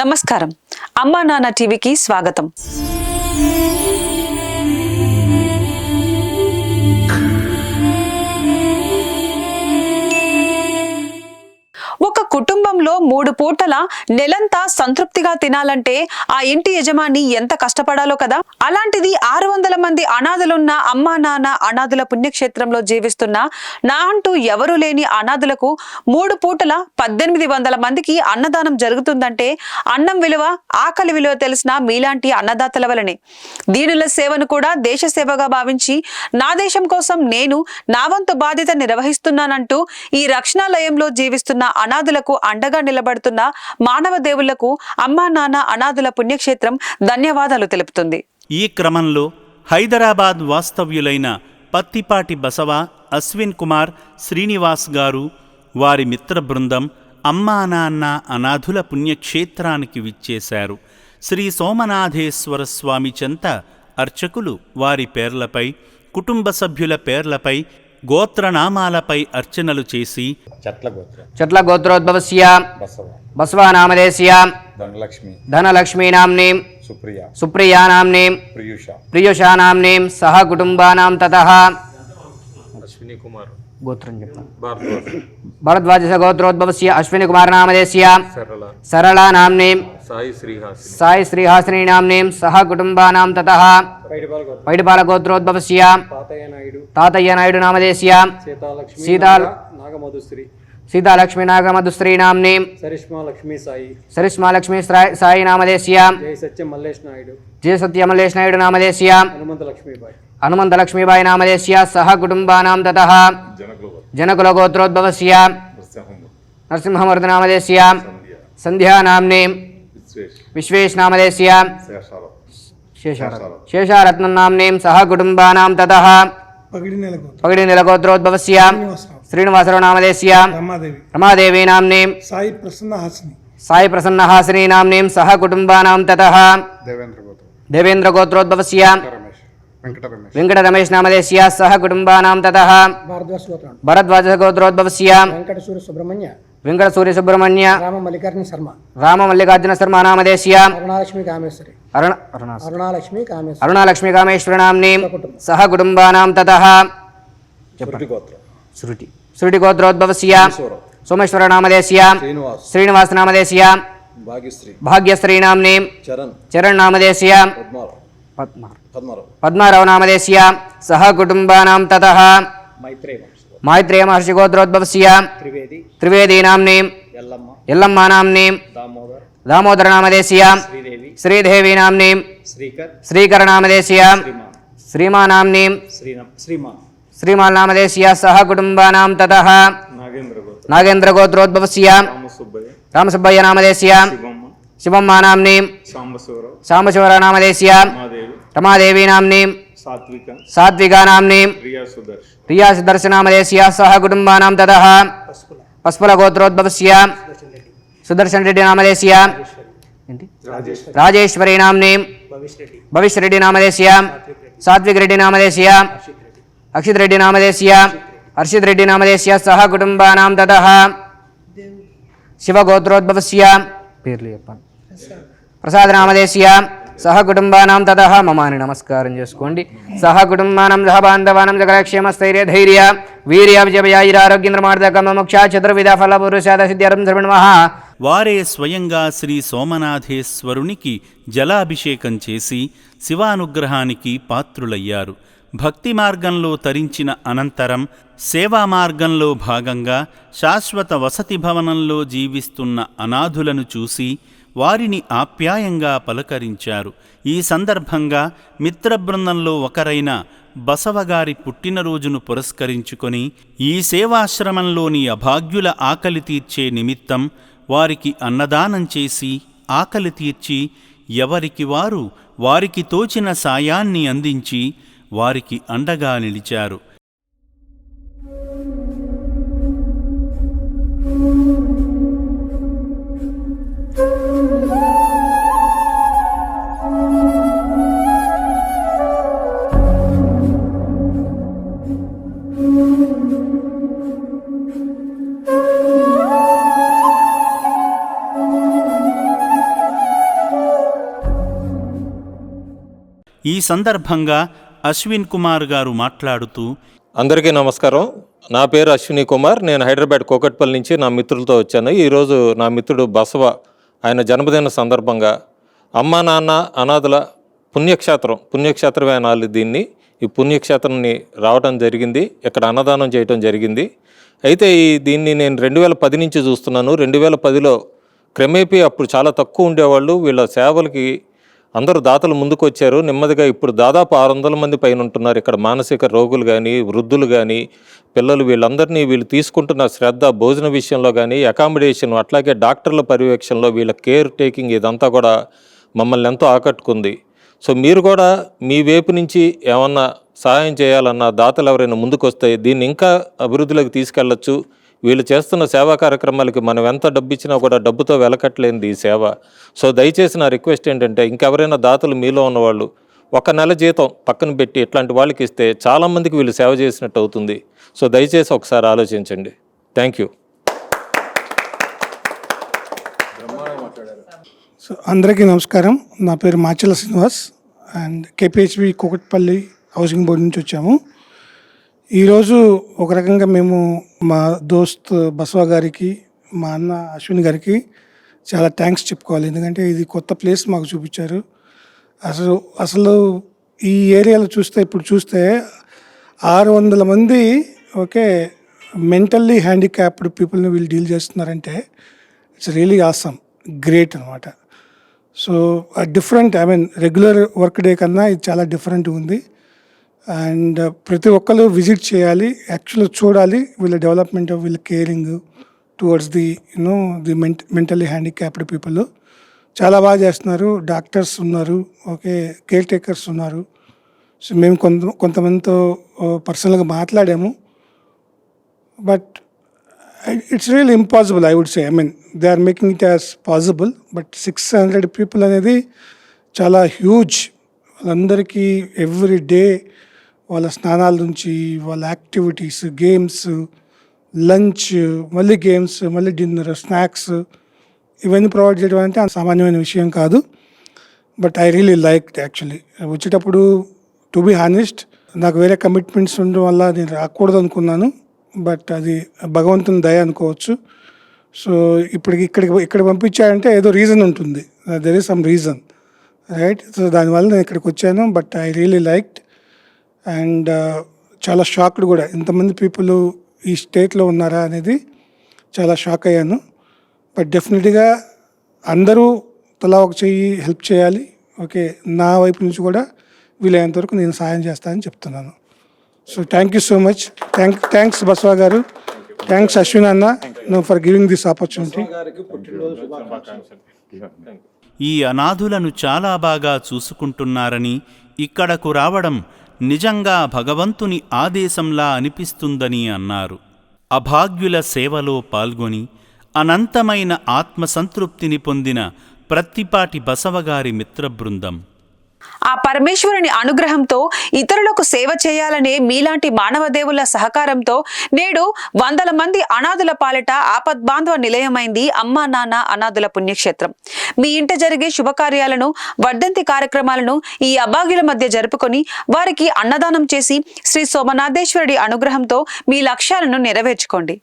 నమస్కారం. అమ్మా నాన్న టీవీకి స్వాగతం. ఒక కుటుంబంలో 3 పూటల నెలంతా సంతృప్తిగా తినాలంటే ఆ ఇంటి యజమాని ఎంత కష్టపడాలో కదా. అలాంటిది 600 మంది అనాథలున్న అమ్మా నాన్న అనాథుల పుణ్యక్షేత్రంలో జీవిస్తున్న నా అంటూ ఎవరూ లేని అనాథులకు 3 పూటల 1800 మందికి అన్నదానం జరుగుతుందంటే అన్నం విలువ, ఆకలి విలువ తెలిసిన మీలాంటి అన్నదాతల వలనే. దీనుల సేవను కూడా దేశ సేవగా భావించి నా దేశం కోసం నేను నా వంతు బాధ్యత నిర్వహిస్తున్నానంటూ ఈ రక్షణాలయంలో జీవిస్తున్న అనాథులకు అండగా నిలబడుతున్న మానవ దేవుళ్లకు అమ్మా నాన్న అనాథుల పుణ్యక్షేత్రం ధన్యవాదాలు తెలుపుతుంది. ఈ క్రమంలో హైదరాబాద్ వాస్తవ్యులైన పత్తిపాటి బసవ, అశ్విన్ కుమార్, శ్రీనివాస్ గారు, వారి మిత్ర బృందం అమ్మా నాన్న అనాథుల పుణ్యక్షేత్రానికి విచ్చేశారు. శ్రీ సోమనాథేశ్వర స్వామి చెంత అర్చకులు వారి పేర్లపై, కుటుంబ సభ్యుల పేర్లపై, గోత్రనామాలపై అర్చనలు చేసి చట్ల గోత్రోద్భవస్య బసవా నామదేస్య ధనలక్ష్మీ నామ్నీం సుప్రియా నామ్నీం ప్రియుషా నామ్నీం సహ కుటుంబానాం తతః గోత్రం చెప్పండి. భరద్వాజ గోత్రోద్భవస్య అశ్విని కుమార్ నామదేస్య సరళా నామ్నీం సాయి శ్రీహాసిని నామ్నీం సహ కుటుంబానాం తతః పైడిపాల గోత్రోద్భవస్య తాతయ్య నాయుడు నామదేస్య సీతాలక్ష్మి నాగమధుశ్రీ నామ్నీం సరిష్మా లక్ష్మీ సాయి నామదేస్య జయ సత్య మల్లేష్ నాయుడు నామదేస్య హనుమంత లక్ష్మీబాయి నామదేస్య సహ కుటుంబానాం తతః జనకుల గోత్రోద్భవస్య నరసింహమూర్తి నామదేస్య సంధ్యా నామ్నీం విశ్వేష్ నామదేస్య శేషారత్నం నామ్నీం సహ కుటుంబానాం తతః పగిడినెల గోత్రోద్భవస్య శ్రీనివాసరావు నామదేస్య రమాదేవి నామ్నీం సాయి ప్రసన్నహాసిని నామ్నీం సహ కుటుంబానాం తతః దేవేంద్ర గోత్రోద్భవస్య వెంకట రమేష్ నామదేస్య సహ కుటుంబానాం తతః భరద్వాజ గోత్రోద్భవస్య వెంకట సూర్య సుబ్రహ్మణ్య రామ మల్లికార్జున శర్మ నామదేస్య అరుణాలక్ష్మి కామేశ్వర నామ్నీం సహ కుటుంబానాం తతః శృటి గోత్రోద్భవస్య సోమేశ్వర నామదేస్య శ్రీనివాస నామదేస్య భాగ్యశ్రీ నామ్నీం చరణ్ నామదేస్య పద్మారావు నామదేస్య సహ కుటుంబానాం తతః మైత్రేయ మహర్షి గోత్రోద్భవస్య త్రివేది నామ్నీం ఎల్లమ్మ నామ్నీం దామోదర నామదేస్య శ్రీదేవి నామ్నీం శ్రీకర నామదేస్య శ్రీమా నామ్నీం శ్రీమాల్ నామదేస్య సహ కుటుంబానాం తతః నాగేంద్ర గోత్రోద్భవస్య రామసుబ్బయ్య నామదేస్య శివమ్మ నామ్నీం సాంబశివర నామదేస్య రమాదేవి నామ్నీం సాత్విక నామ్నీం ప్రియా సుదర్శన నామదేస్య సహ కుటుంబానాం తతః పస్పుల గోత్రోద్భవస్య సుదర్శన్ రెడ్డి నామదేస్య రాజేశ్వరి నామ్నీం భవిష్ రెడ్డి నామదేస్య సాత్విక్ రెడ్డి నామదేస్య అక్షిత్ రెడ్డి నామదేస్య హర్షిత్ రెడ్డి నామదేస్య సహ కుటుంబానాం తతః శివగోత్రోద్భవస్య పేర్లు చెప్పండి ప్రసాద్ నామదేస్య సహ కుటుంబానాం తతః మమాని నమస్కారం చేసుకోండి. సహ కుటుంబానం సహ బాంధవానం సకలక్షేమ స్థైర్య ధైర్య వీర్య విజయారోగ్యంద్రమార్దకమోక్ష చతుర్విధ ఫలపురుషాద సిద్ధ్యర్థం శ్రవణమః. వారే స్వయంగా శ్రీ సోమనాథేశ్వరునికి జలాభిషేకం చేసి శివానుగ్రహానికి పాత్రులయ్యారు. భక్తి మార్గంలో తరించిన అనంతరం సేవా మార్గంలో భాగంగా శాశ్వత వసతి భవనంలో జీవిస్తున్న అనాథులను చూసి వారిని ఆప్యాయంగా పలకరించారు. ఈ సందర్భంగా మిత్రబృందంలో ఒకరైన బసవగారి పుట్టినరోజును పురస్కరించుకొని ఈ సేవాశ్రమంలోని అభాగ్యుల ఆకలి తీర్చే నిమిత్తం వారికి అన్నదానం చేసి ఆకలి తీర్చి ఎవరికి వారు వారికి తోచిన సాయాన్ని అందించి వారికి అండగా నిలిచారు. ఈ సందర్భంగా అశ్విన్ కుమార్ గారు మాట్లాడుతూ, అందరికీ నమస్కారం. నా పేరు అశ్విని కుమార్. నేను హైదరాబాద్ కోకట్పల్లి నుంచి నా మిత్రులతో వచ్చాను. ఈరోజు నా మిత్రుడు బసవ ఆయన జన్మదిన సందర్భంగా అమ్మా నాన్న అనాథల పుణ్యక్షేత్రమే అనాలి దీన్ని. ఈ పుణ్యక్షేత్రాన్ని రావడం జరిగింది, ఇక్కడ అన్నదానం చేయడం జరిగింది. అయితే దీన్ని నేను 2010 నుంచి చూస్తున్నాను. 2010లో క్రమేపీ అప్పుడు చాలా తక్కువ ఉండేవాళ్ళు. వీళ్ళ సేవలకి అందరూ దాతలు ముందుకు వచ్చారు. నెమ్మదిగా ఇప్పుడు దాదాపు 600 మంది పైన ఉంటున్నారు. ఇక్కడ మానసిక రోగులు కానీ, వృద్ధులు కానీ, పిల్లలు, వీళ్ళు తీసుకుంటున్న శ్రద్ధ భోజన విషయంలో కానీ, అకామిడేషన్, అట్లాగే డాక్టర్ల పర్యవేక్షణలో వీళ్ళ కేర్ టేకింగ్, ఇదంతా కూడా మమ్మల్ని ఎంతో ఆకట్టుకుంది. సో మీరు కూడా మీ వైపు నుంచి ఏమన్నా సహాయం చేయాలన్న దాతలు ఎవరైనా ముందుకు వస్తే దీన్ని ఇంకా అభివృద్ధిలోకి తీసుకెళ్లొచ్చు. వీళ్ళు చేస్తున్న సేవా కార్యక్రమాలకి మనం ఎంత డబ్బు ఇచ్చినా కూడా డబ్బుతో వెలకట్టలేనిది ఈ సేవ. సో దయచేసి నా రిక్వెస్ట్ ఏంటంటే, ఇంకెవరైనా దాతలు మీలో ఉన్నవాళ్ళు 1 నెల జీతం పక్కన పెట్టి ఇట్లాంటి వాళ్ళకి ఇస్తే చాలామందికి వీళ్ళు సేవ చేసినట్టు అవుతుంది. సో దయచేసి ఒకసారి ఆలోచించండి. Thank you. సో అందరికీ నమస్కారం. నా పేరు Machala Srinivas and KPHB Kukatpally housing board నుంచి వచ్చాము. ఈరోజు ఒక రకంగా మేము మా దోస్త్ బసవ గారికి, మా అన్న అశ్విన్ గారికి చాలా థ్యాంక్స్ చెప్పుకోవాలి. ఎందుకంటే ఇది కొత్త ప్లేస్ మాకు చూపించారు. అసలు ఈ ఏరియాలో ఇప్పుడు చూస్తే 600 మంది మెంటల్లీ హ్యాండిక్యాప్డ్ పీపుల్ని వీళ్ళు డీల్ చేస్తున్నారంటే ఇట్స్ రియలీ ఆసమ్, గ్రేట్ అనమాట. So different, regular work day కన్నా ఇది చాలా డిఫరెంట్ ఉంది. అండ్ ప్రతి ఒక్కరు విజిట్ చేయాలి, యాక్చువల్గా చూడాలి వీళ్ళ డెవలప్మెంట్, వీళ్ళ caring towards the mentally handicapped people. చాలా బాగా చేస్తున్నారు. డాక్టర్స్ ఉన్నారు, కేర్ టేకర్స్ ఉన్నారు. సో మేము కొంతమందితో పర్సనల్గా మాట్లాడాము. But it's really impossible, I would say. They are making it as possible, but 600 people అనేది చాలా హ్యూజ్. వాళ్ళందరికీ ఎవ్రీ డే వాళ్ళ స్నానాల నుంచి వాళ్ళ యాక్టివిటీస్, గేమ్స్, లంచ్, మళ్ళీ గేమ్స్, మళ్ళీ డిన్నర్, స్నాక్స్, ఇవన్నీ ప్రొవైడ్ చేయడం అంటే సామాన్యమైన విషయం కాదు. But I really like actually. వచ్చేటప్పుడు టు బీ హానెస్ట్ నాకు వేరే కమిట్మెంట్స్ ఉండడం వల్ల నేను రాకూడదు అనుకున్నాను. బట్ అది భగవంతుని దయ అనుకోవచ్చు. సో ఇక్కడ పంపించాడంటే ఏదో రీజన్ ఉంటుంది, there is some reason, right? So దానివల్ల నేను ఇక్కడికి వచ్చాను. But I really liked and చాలా షాక్డ్ కూడా, ఇంతమంది పీపుల్ ఈ స్టేట్లో ఉన్నారా అనేది చాలా షాక్ అయ్యాను. బట్ డెఫినెట్గా అందరూ తలా ఒక చెయ్యి హెల్ప్ చేయాలి. నా వైపు నుంచి కూడా వీలైనంత వరకు నేను సాయం చేస్తానని చెప్తున్నాను. So thank you so much. Thanks Basava గారు, థ్యాంక్స్ అశ్విన్ అన్న ఫర్ గివింగ్ దిస్ ఆపర్చునిటీ. ఈ అనాథులను చాలా బాగా చూసుకుంటున్నారని, ఇక్కడకు రావడం నిజంగా భగవంతుని ఆదేశంలా అనిపిస్తుందని అన్నారు. అభాగ్యుల సేవలో పాల్గొని అనంతమైన ఆత్మసంతృప్తిని పొందిన ప్రత్తిపాటి బసవగారి మిత్రబృందం. ఆ పరమేశ్వరుని అనుగ్రహంతో ఇతరులకు సేవ చేయాలనే మీలాంటి మానవ దేవుళ్ల సహకారంతో నేడు 100 మంది అనాథుల పాలిట ఆపద్బాంధవ నిలయమైంది అమ్మా నాన్న అనాథుల పుణ్యక్షేత్రం. మీ ఇంట జరిగే శుభకార్యాలను, వర్ధంతి కార్యక్రమాలను ఈ అభాగ్యుల మధ్య జరుపుకొని వారికి అన్నదానం చేసి శ్రీ సోమనాథేశ్వరుడి అనుగ్రహంతో మీ లక్ష్యాలను నెరవేర్చుకోండి.